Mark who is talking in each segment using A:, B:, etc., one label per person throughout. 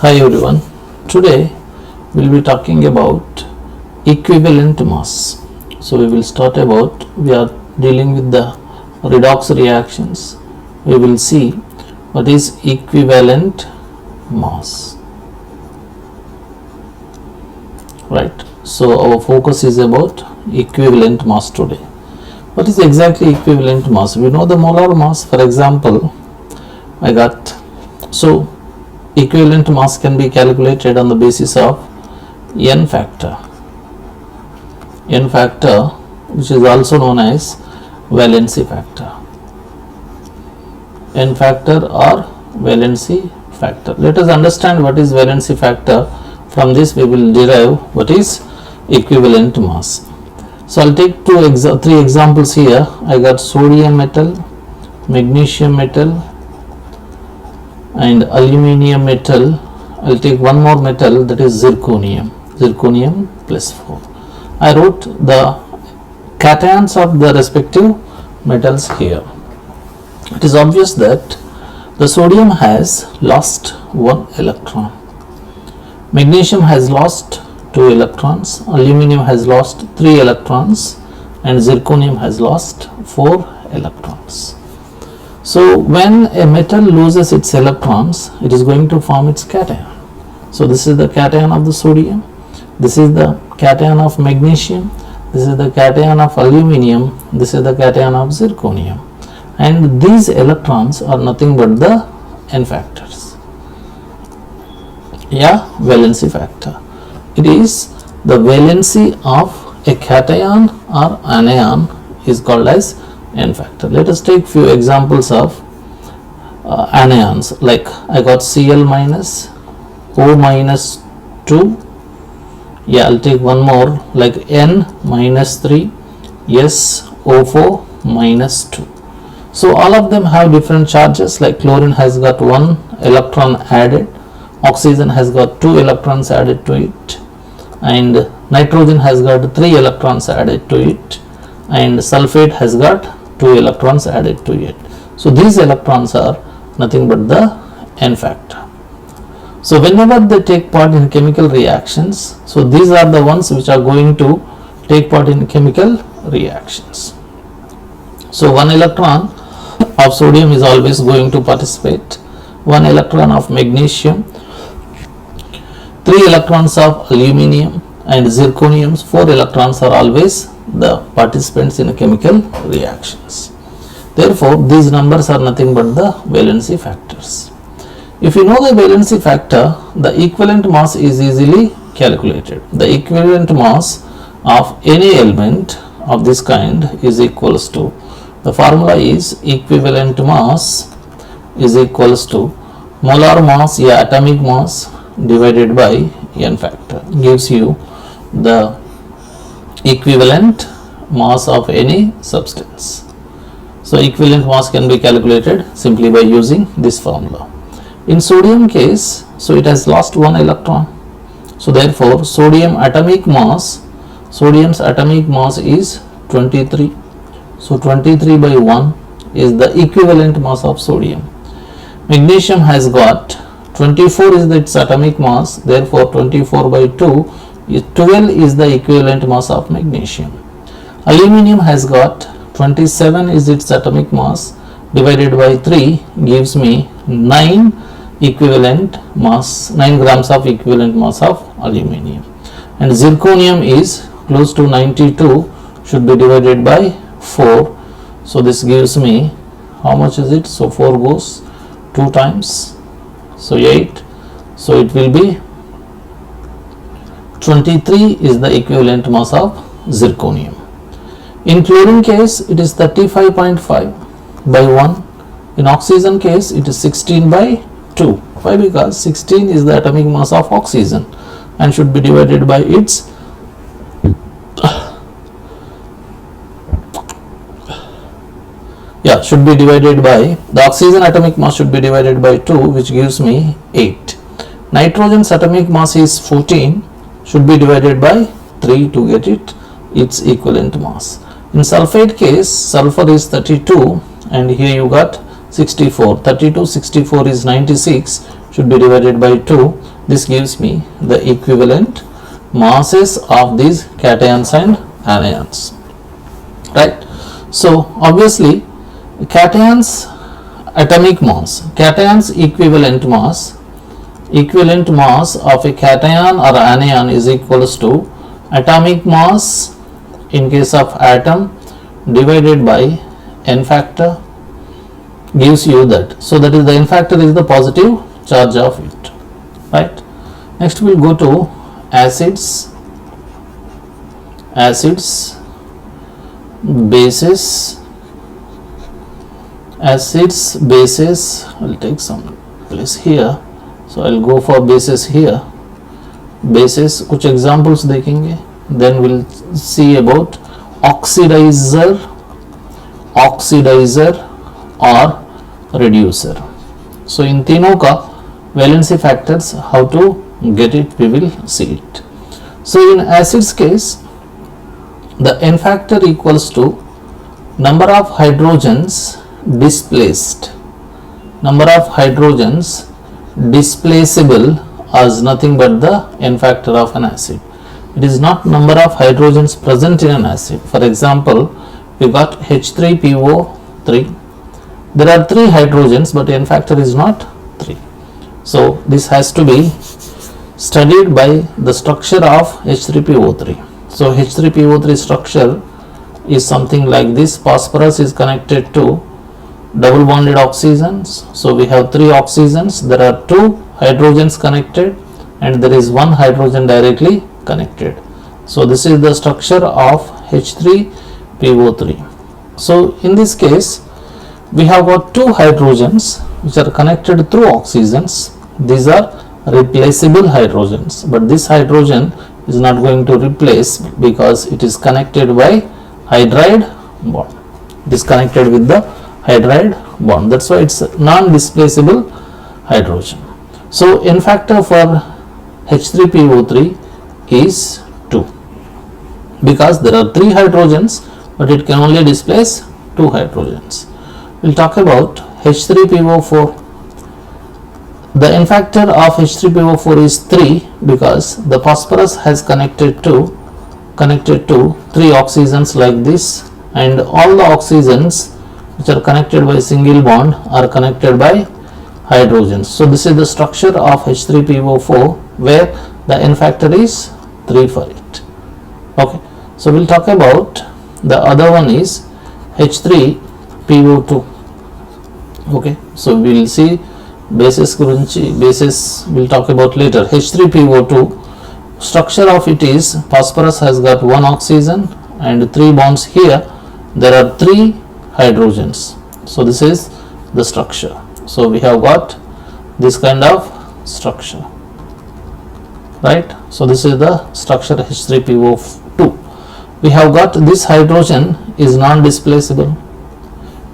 A: Hi everyone, today we'll be talking about equivalent mass. So we are dealing with the redox reactions. We will see what is equivalent mass. Right, so our focus is about equivalent mass today. What is exactly equivalent mass? We know the molar mass. For example, equivalent mass can be calculated on the basis of n factor, which is also known as valency factor, n factor or valency factor. Let us understand what is valency factor. From this we will derive what is equivalent mass. So I'll take three examples here. I got sodium metal, magnesium metal and aluminium metal. I'll take one more metal, that is zirconium plus 4. I wrote the cations of the respective metals here. It is obvious that the sodium has lost 1 electron, magnesium has lost 2 electrons, aluminium has lost 3 electrons and zirconium has lost 4 electrons. So when a metal loses its electrons, it is going to form its cation. So this is the cation of the sodium, this is the cation of magnesium, this is the cation of aluminium, this is the cation of zirconium, and these electrons are nothing but the n factors. Valency factor. It is the valency of a cation or anion is called as n factor. Let us take few examples of anions. Like I got Cl minus, O minus 2. I'll take one more like N minus 3, SO4 minus 2. So all of them have different charges. Like chlorine has got 1 electron added, oxygen has got 2 electrons added to it, and nitrogen has got 3 electrons added to it, and sulfate has got 2 electrons added to it. So these electrons are nothing but the n factor. So whenever they take part in chemical reactions, so these are the ones which are going to take part in chemical reactions. So 1 electron of sodium is always going to participate, 1 electron of magnesium, 3 electrons of aluminium and zirconium, 4 electrons are always the participants in chemical reactions. Therefore, these numbers are nothing but the valency factors. If you know the valency factor, the equivalent mass is easily calculated. The equivalent mass of any element of this kind is equals to, the formula is equivalent mass is equals to molar mass, atomic mass divided by n factor, gives you the equivalent mass of any substance. So equivalent mass can be calculated simply by using this formula. In sodium case, so it has lost 1 electron. So therefore sodium's atomic mass is 23. So 23 by 1 is the equivalent mass of sodium. Magnesium has got 24 is its atomic mass, therefore 24 by 2 is 12 is the equivalent mass of magnesium. Aluminium has got 27 is its atomic mass, divided by 3 gives me 9 equivalent mass, 9 grams of equivalent mass of aluminium. And zirconium is close to 92, should be divided by 4. So this gives me, how much is it? So 4 goes 2 times, so 8. So it will be 23 is the equivalent mass of zirconium. In chlorine case, it is 35.5 by 1. In oxygen case, it is 16 by 2. Why? Because 16 is the atomic mass of oxygen and should be divided by its should be divided by the oxygen atomic mass should be divided by 2, which gives me 8. Nitrogen's atomic mass is 14, should be divided by 3 to get its equivalent mass. In sulfate case, sulfur is 32 and here you got 64. 32, 64 is 96, should be divided by 2. This gives me the equivalent masses of these cations and anions, right? So obviously cations atomic mass, cations equivalent mass of a cation or anion is equals to atomic mass in case of atom divided by n factor, gives you that. So that is the n factor is the positive charge of it, right? Next we will go to acids, bases. I will take some place here, so I will go for bases here. Bases कुछ examples देखेंगे, then we will see about oxidizer or reducer. So in तीनों का valency factors, how to get it, we will see it. So in acids case, the n factor equals to number of hydrogens displaced, displaceable as nothing but the n factor of an acid. It is not number of hydrogens present in an acid. For example, we got H3PO3. There are 3 hydrogens, but n factor is not 3. So this has to be studied by the structure of H3PO3. So H3PO3 structure is something like this. Phosphorus is connected to double bonded oxygens. So we have 3 oxygens. There are 2 hydrogens connected and there is 1 hydrogen directly connected. So this is the structure of H3PO3. So in this case, we have got 2 hydrogens which are connected through oxygens. These are replaceable hydrogens, but this hydrogen is not going to replace because it is connected by hydride bond. It is connected with the hydride bond. That's why it's a non-displaceable hydrogen. So n factor for H3PO3 is 2 because there are 3 hydrogens, but it can only displace 2 hydrogens. We'll talk about H3PO4. The n factor of H3PO4 is 3 because the phosphorus has connected to 3 oxygens like this, and all the oxygens which are connected by single bond are connected by hydrogens. So this is the structure of H3PO4 where the n factor is 3 for it. Okay, so we'll talk about the other one is H3PO2. Okay, so we'll see bases we'll talk about later. H3PO2 structure of it is phosphorus has got 1 oxygen and 3 bonds here. There are 3 hydrogens. So this is the structure. So we have got this kind of structure, right? So this is the structure H3PO2. We have got this hydrogen is non-displaceable.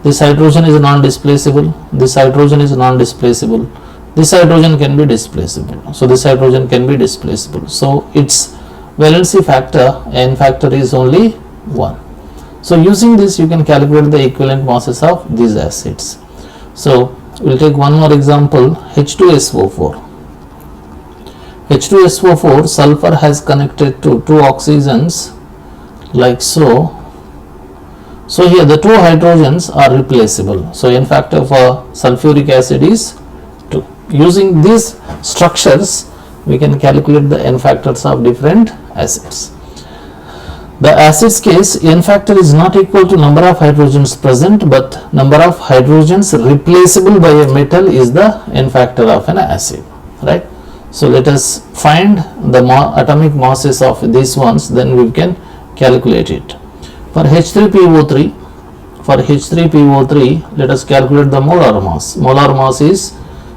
A: This hydrogen is non-displaceable. This hydrogen is non-displaceable. This hydrogen can be displaceable. So this hydrogen can be displaceable. So its valency factor, n factor is only 1. So using this you can calculate the equivalent masses of these acids. So we'll take one more example, H2SO4. H2SO4, sulfur has connected to 2 oxygens like so. So here the 2 hydrogens are replaceable. So n factor for sulfuric acid is 2. Using these structures we can calculate the n factors of different acids. The acids case, n factor is not equal to number of hydrogens present, but number of hydrogens replaceable by a metal is the n factor of an acid, right? So let us find the atomic masses of these ones, then we can calculate it. For H3PO3, let us calculate the molar mass. Molar mass is,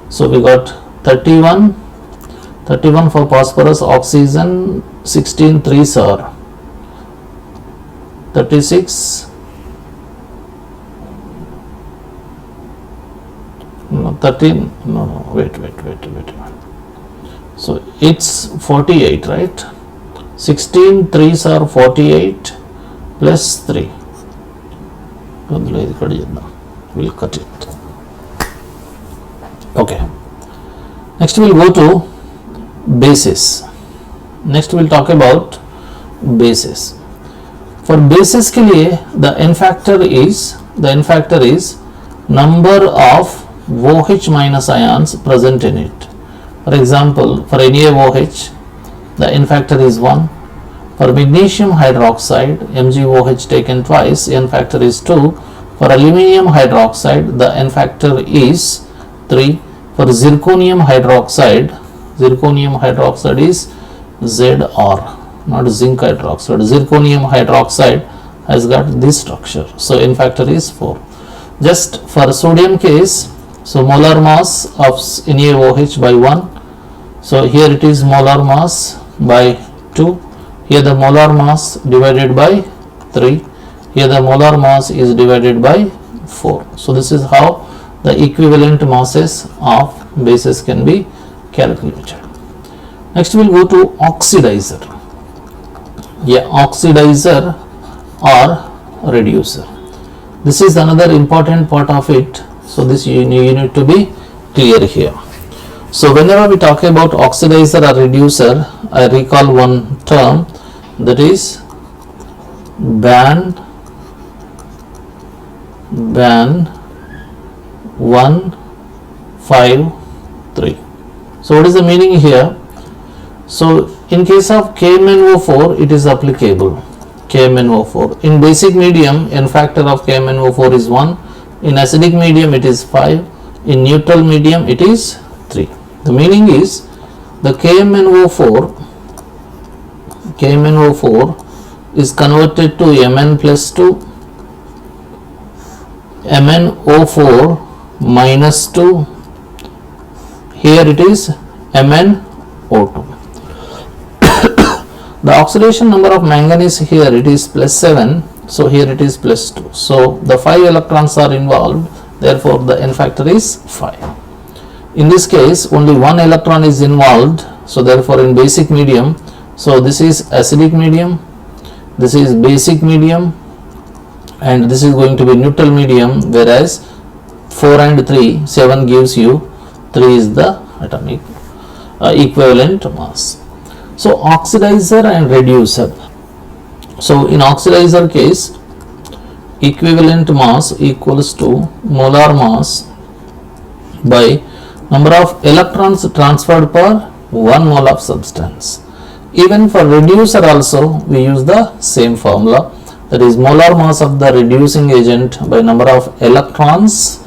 A: so we got 31 for phosphorus, oxygen 16, 3s are 36, no 13, no wait. So it's 48, right? 16 3s are 48 plus 3. We'll cut it. Okay. Next we will go to bases. Next we will talk about bases. For bases के लिए the n factor is number of OH minus ions present in it. For example, for NaOH the n factor is 1. For magnesium hydroxide MgOH taken twice, n factor is 2. For aluminium hydroxide the n factor is 3. For zirconium hydroxide is Zr, not zinc hydroxide. Zirconium hydroxide has got this structure, so n factor is 4. Just for sodium case, so molar mass of NaOH by 1, so here it is molar mass by 2, here the molar mass divided by 3, here the molar mass is divided by 4. So this is how the equivalent masses of bases can be calculated. Next we will go to oxidizer. Oxidizer or reducer. This is another important part of it. So this you need to be clear here. So whenever we talk about oxidizer or reducer, I recall one term, that is band 153. So what is the meaning here? So in case of KMnO4 it is applicable. KMnO4 in basic medium, n factor of KMnO4 is 1, in acidic medium it is 5, in neutral medium it is 3. The meaning is the KMnO4 is converted to Mn plus 2, MnO4 minus 2, here it is MnO2. The oxidation number of manganese here it is plus 7, so here it is plus 2. So the 5 electrons are involved, therefore the n factor is 5. In this case only 1 electron is involved, so therefore in basic medium, so this is acidic medium, this is basic medium, and this is going to be neutral medium, whereas 4 and 3, 7 gives you 3 is the atomic equivalent mass. So oxidizer and reducer. So in oxidizer case, equivalent mass equals to molar mass by number of electrons transferred per 1 mole of substance. Even for reducer also we use the same formula, that is molar mass of the reducing agent by number of electrons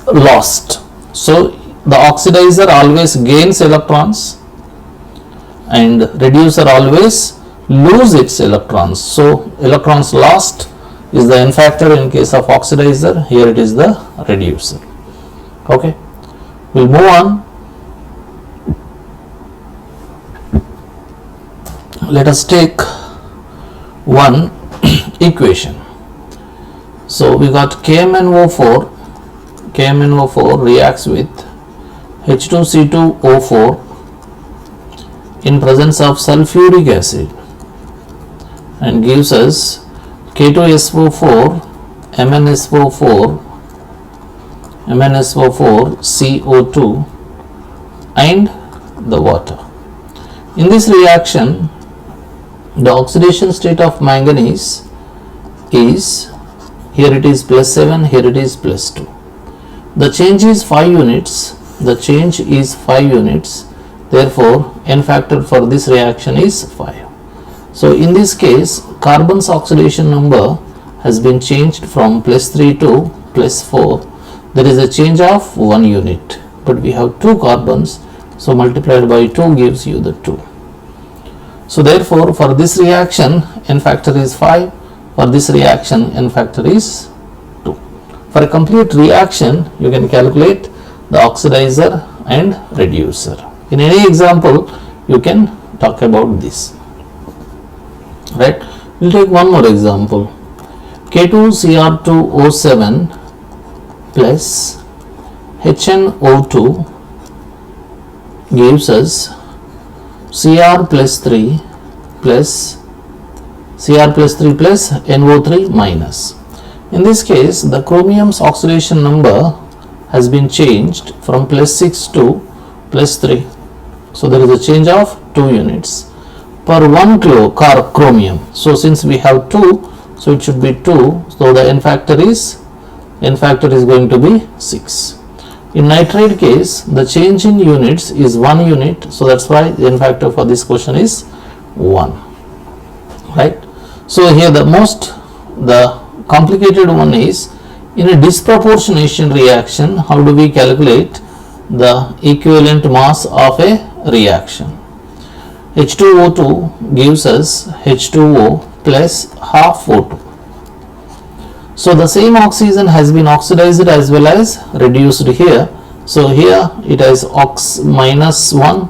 A: lost. So the oxidizer always gains electrons and reducer always lose its electrons. So electrons lost is the n factor in case of oxidizer, here it is the reducer. Okay, we'll move on. Let us take one equation. So we got KMnO4 reacts with H2C2O4 in presence of sulfuric acid and gives us K2SO4 MnSO4 CO2 and the water. In this reaction the oxidation state of manganese is, here it is plus 7, here it is plus 2. The change is 5 units, therefore n factor for this reaction is 5. So in this case carbon's oxidation number has been changed from plus 3 to plus 4. There is a change of 1 unit, but we have 2 carbons, so multiplied by 2 gives you the 2. So therefore for this reaction n factor is 5, for this reaction n factor is 2. For a complete reaction you can calculate the oxidizer and reducer. In any example you can talk about this, right? We'll take one more example. K2Cr2O7 plus HNO2 gives us Cr plus 3 plus NO3 minus. In this case the chromium's oxidation number has been changed from plus 6 to plus 3. So there is a change of 2 units per 1 chromium. So since we have 2, so it should be 2. So the n factor is going to be 6. In nitride case, the change in units is 1 unit. So that's why the n factor for this question is 1. Right. So here the complicated one is, in a disproportionation reaction, how do we calculate the equivalent mass of a reaction? H2O2 gives us H2O plus half O2. So the same oxygen has been oxidized as well as reduced here. So here it has minus 1,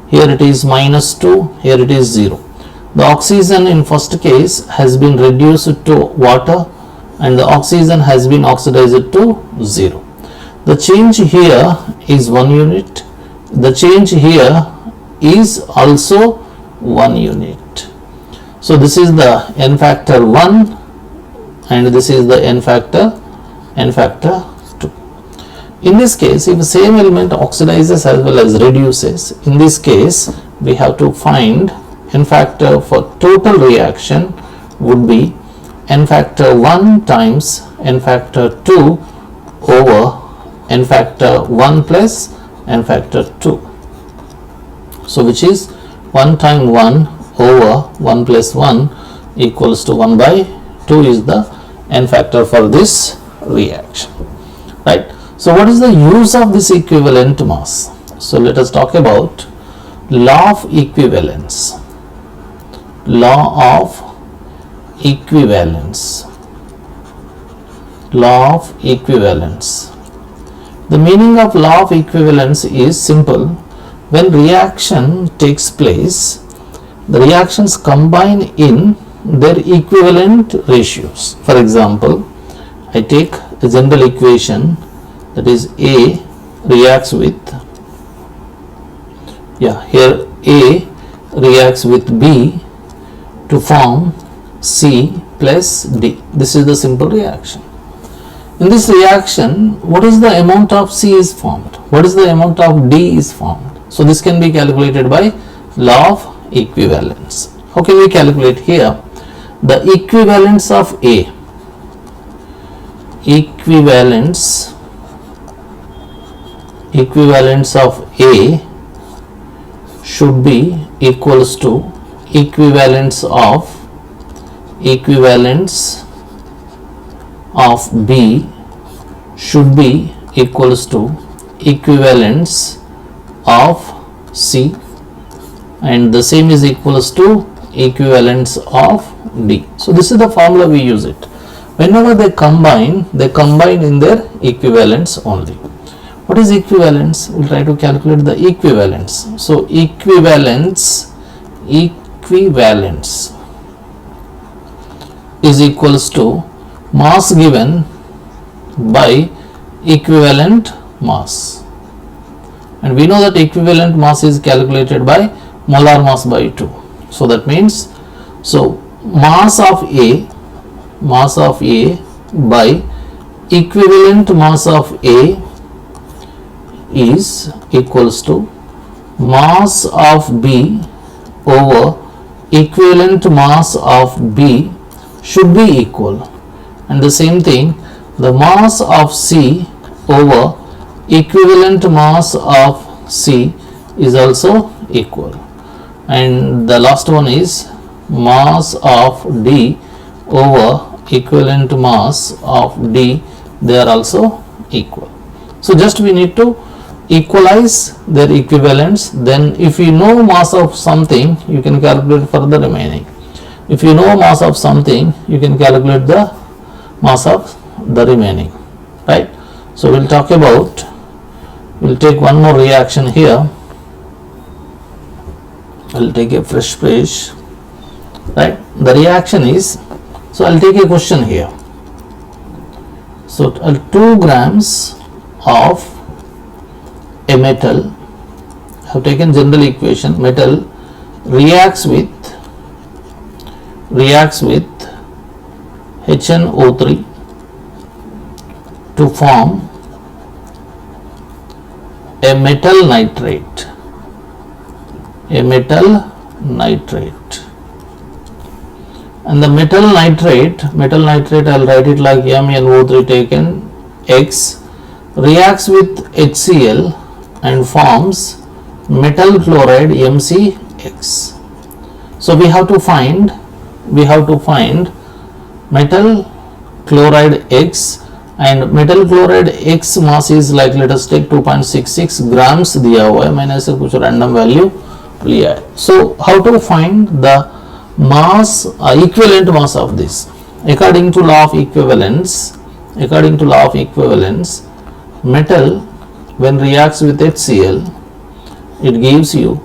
A: here it is minus 2, here it is 0. The oxygen in first case has been reduced to water and the oxygen has been oxidized to 0. The change here is 1 unit. The change here is also 1 unit. So this is the n factor 1 and this is the n factor 2. In this case, if the same element oxidizes as well as reduces, in this case we have to find n factor for total reaction would be n factor 1 times n factor 2 over n factor 1 plus n factor 2. So which is 1 times 1 over 1 plus 1 equals to 1 by 2 is the n factor for this reaction. Right. So what is the use of this equivalent mass? So let us talk about law of equivalence. Law of equivalence. Law of equivalence. The meaning of law of equivalence is simple. When reaction takes place, the reactions combine in their equivalent ratios. For example, I take a general equation, that is A reacts with, here A reacts with B to form C plus D. This is the simple reaction. In this reaction, what is the amount of C is formed? What is the amount of D is formed? So this can be calculated by law of equivalence. How can we calculate here? The equivalence of A. Equivalence of A should be equals to equivalence of B should be equals to equivalence of C, and the same is equals to equivalence of D. So this is the formula we use it. Whenever they combine in their equivalence only. What is equivalence? We'll try to calculate the equivalence. So equivalence is equals to mass given by equivalent mass, and we know that equivalent mass is calculated by molar mass by 2. So that means, so mass of A by equivalent mass of A is equals to mass of B over equivalent mass of B should be equal, and the same thing, the mass of C over equivalent mass of C is also equal, and the last one is mass of D over equivalent mass of D, they are also equal. So just we need to equalize their equivalents. Then if you know mass of something, you can calculate for the remaining. If you know mass of something, you can calculate the mass of the remaining, right? So we'll talk about, we'll take one more reaction here. I'll take a fresh page, right? The reaction is, so I'll take a question here. So 2 grams of a metal, I have taken general equation, metal reacts with HNO3 to form a metal nitrate, a metal nitrate, and the metal nitrate I'll write it like MnO3 taken X reacts with HCl and forms metal chloride McX. So we have to find metal chloride X, and metal chloride X mass is like, let us take 2.66 grams दिया हुआ है, मैंने ऐसे कुछ random value लिया है. So how to find the mass, equivalent mass of this? According to law of equivalence, metal when reacts with HCl, it gives you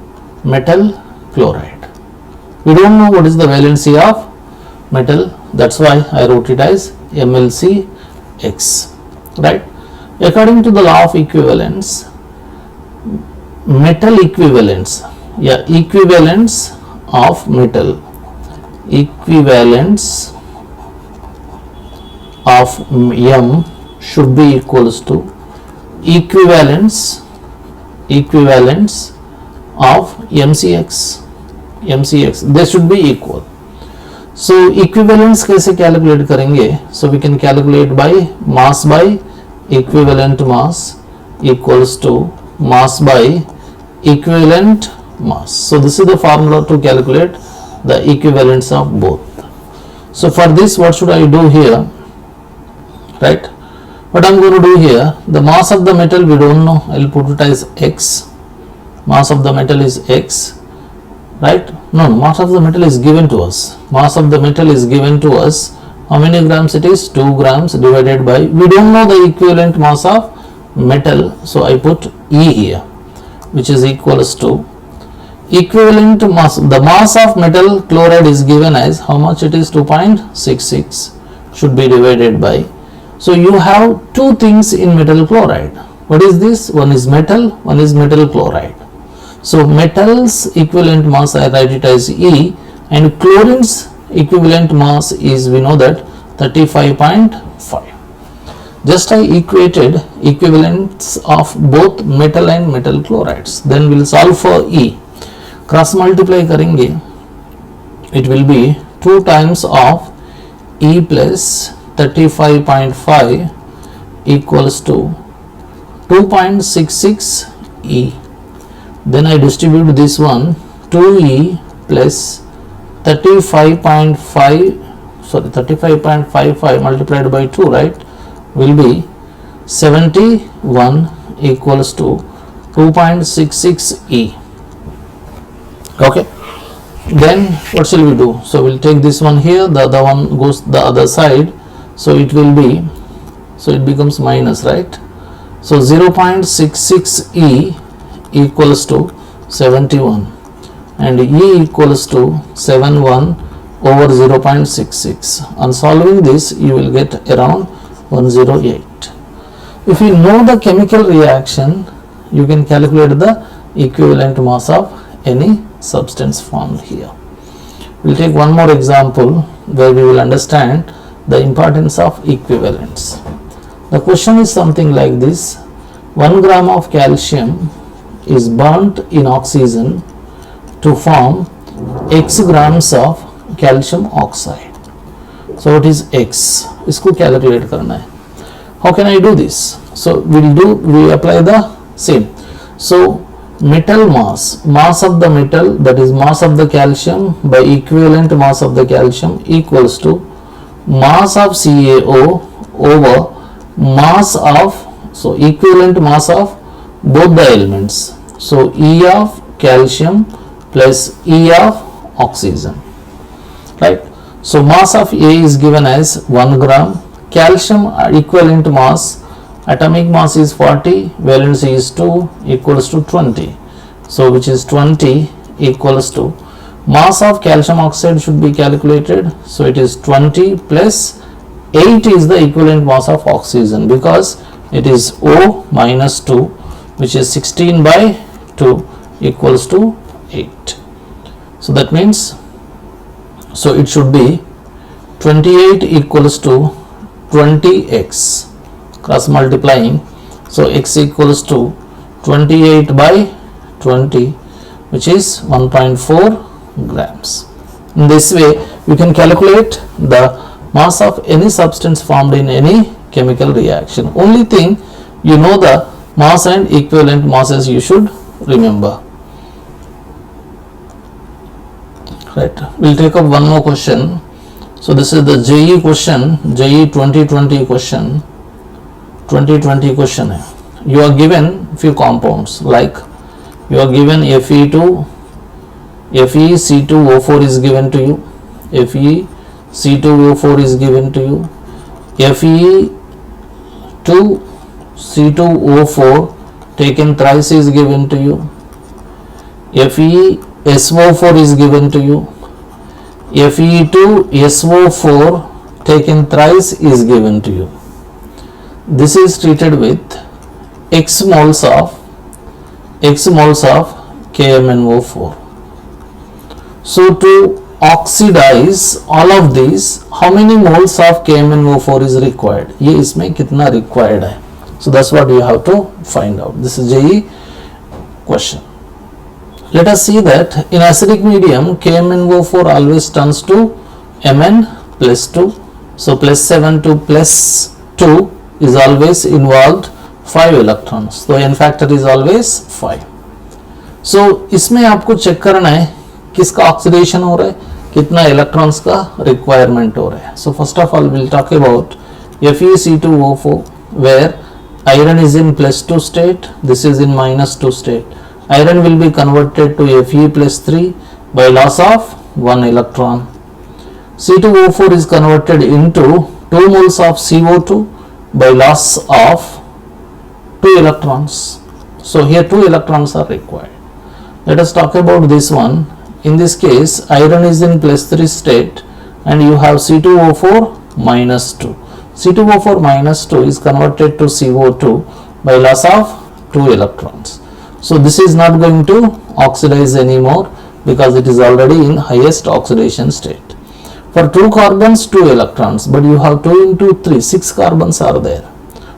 A: metal chloride. We don't know what is the valency of metal, that's why I wrote it as MlCX, right? According to the law of equivalence, metal equivalence, equivalence of metal, equivalence of M should be equals to equivalence of McX, they should be equal. So equivalence कैसे calculate करेंगे? So we can calculate by mass by equivalent mass equals to mass by equivalent mass. So this is the formula to calculate the equivalence of both. So for this, what should I do here? Right? What I'm going to do here, the mass of the metal we don't know, I'll put it as X. Mass of the metal is X, right? No, mass of the metal is given to us. Mass of the metal is given to us. How many grams it is? 2 grams divided by, we don't know the equivalent mass of metal, so I put E here, which is equals to equivalent mass. The mass of metal chloride is given as how much it is? 2.66 should be divided by. So you have two things in metal chloride. What is this? One is metal, one is metal chloride. So metal's equivalent mass, I write it as E, and chlorine's equivalent mass is, we know that, 35.5. Just I equated equivalents of both metal and metal chlorides. Then we will solve for E. Cross multiply करेंगे, it will be 2 times of E plus 35.5 equals to 2.66 E. Then I distribute this one, 2E plus 35.55 multiplied by 2, right, will be 71 equals to 2.66 E. Okay, then what shall we do? So we'll take this one here, the other one goes the other side, so it will be, so it becomes minus, right? So 0.66 E equals to 71 and E equals to 71 over 0.66. On solving this, you will get around 108. If you know the chemical reaction, you can calculate the equivalent mass of any substance formed here. We'll take one more example where we will understand the importance of equivalence. The question is something like this: 1 gram of calcium is burnt in oxygen to form X grams of calcium oxide. So what is X? इसको calculate करना है. How can I do this? So we apply the same. So metal mass of the metal, that is mass of the calcium by equivalent mass of the calcium, equals to mass of CaO over mass of, so equivalent mass of both the elements. So E of calcium plus E of oxygen, right? So mass of A is given as 1 gram, calcium equivalent mass, atomic mass is 40, valency is 2, equals to 20. So which is 20 equals to mass of calcium oxide should be calculated. So it is 20 plus 8 is the equivalent mass of oxygen, because it is O minus 2, which is 16 by 2 equals to 8. So that means, so it should be 28 equals to 20x, cross multiplying. So x equals to 28 by 20, which is 1.4 grams. In this way, you can calculate the mass of any substance formed in any chemical reaction. Only thing, you know the mass and equivalent masses you should remember. Right, we'll take up one more question. So this is the JEE question, JEE 2020 question. 2020 question. You are given few compounds, like you are given Fe2, FeC2O4 is given to you, FeC2O4 is given to you, Fe2C2O4 taken thrice is given to you, FeSO4 is given to you, Fe2SO4 taken thrice is given to you. This is treated with X moles of KMnO4. So to oxidize all of these, how many moles of KMnO4 is required? ये इसमें कितना required है? So that's what you have to find out. This is JEE question. Let us see that in acidic medium, KMnO4 always turns to Mn plus 2. So plus 7 to plus 2 is always involved 5 electrons. So n factor is always 5. So इसमें आपको check करना है किसका oxidation हो रहा है, कितना electrons का रिक्वायरमेंट हो रहा है. So first of all we'll talk about FeC2O4 where iron is in plus 2 state, this is in minus 2 state. Iron will be converted to Fe plus 3 by loss of 1 electron. C2O4 is converted into 2 moles of CO2 by loss of 2 electrons. So here 2 electrons are required. Let us talk about this one. In this case, iron is in plus 3 state and you have C2O4 minus 2. C2O4 minus 2 is converted to CO2 by loss of 2 electrons. So this is not going to oxidize anymore because it is already in highest oxidation state. For 2 carbons, 2 electrons, but you have 2 into 3, 6 carbons are there.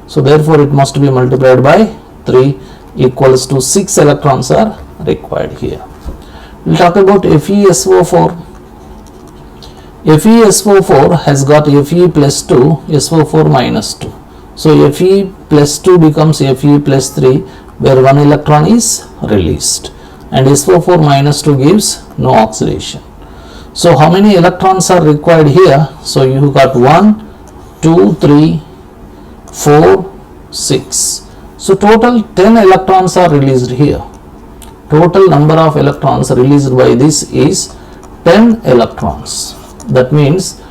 A: So therefore it must be multiplied by 3 equals to 6 electrons are required here. We'll talk about FeSO4. FeSO4 has got Fe plus 2, SO4 minus 2. So Fe plus 2 becomes Fe plus 3 where 1 electron is released and SO4 minus 2 gives no oxidation. So how many electrons are required here? So you got 1, 2, 3, 4, 6. So total 10 electrons are released here. Total number of electrons released by this is 10 electrons. That means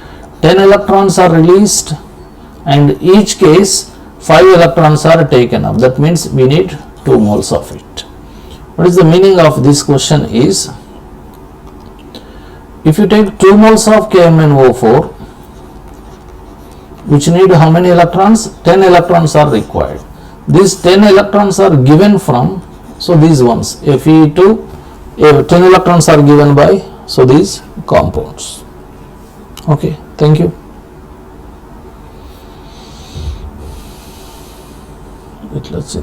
A: 10 electrons are released and each case 5 electrons are taken up. That means we need 2 moles of it. What is the meaning of this question is, if you take 2 moles of KMnO4, which need how many electrons? 10 electrons are required. These 10 electrons are given from, so these ones, Fe2, 10 electrons are given by, so these compounds. Okay, thank you. Let's see.